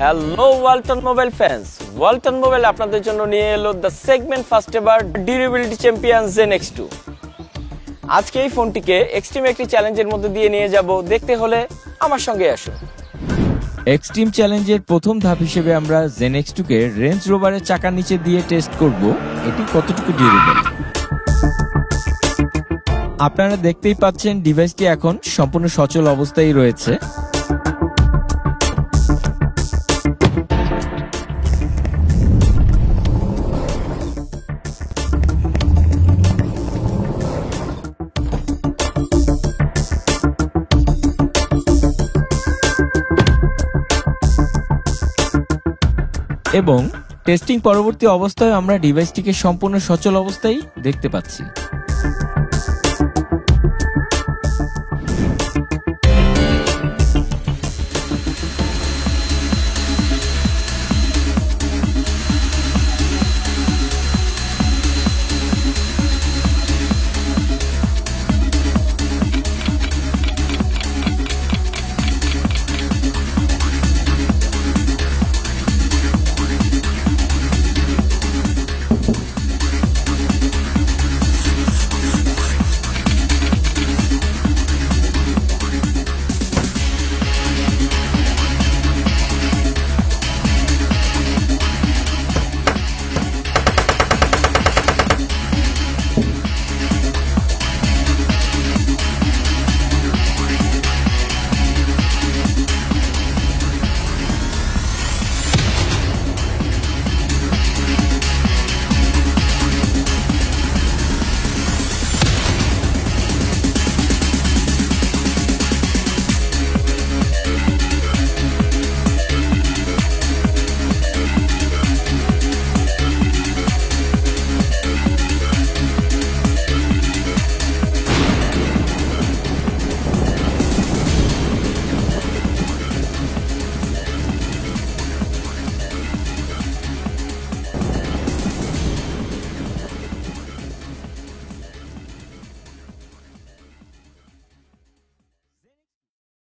Hello Walton mobile fans, Walton mobile আপনাদের জন্য নিয়ে এলো the segment first ever durability champion Zen X2। আজকে এই ফোনটিকে এক্সট্রিম একটি চ্যালেঞ্জের মধ্যে দিয়ে নিয়ে যাব। দেখতে হলে আমার সঙ্গে আসুন। এক্সট্রিম চ্যালেঞ্জের প্রথম ধাপ হিসেবে আমরা জেন X2 কে রেঞ্জ রোভারের চাকার নিচে দিয়ে টেস্ট করব এটি কতটুকু ডিউরেবল। আপনারা দেখতেই পাচ্ছেন ডিভাইসটি এখন সম্পূর্ণ সচল অবস্থায় রয়েছে। এবং টেস্টিং পরবর্তী অবস্থায় আমরা ডিভাইসটিকে সম্পূর্ণ সচল অবস্থায় দেখতে পাচ্ছি।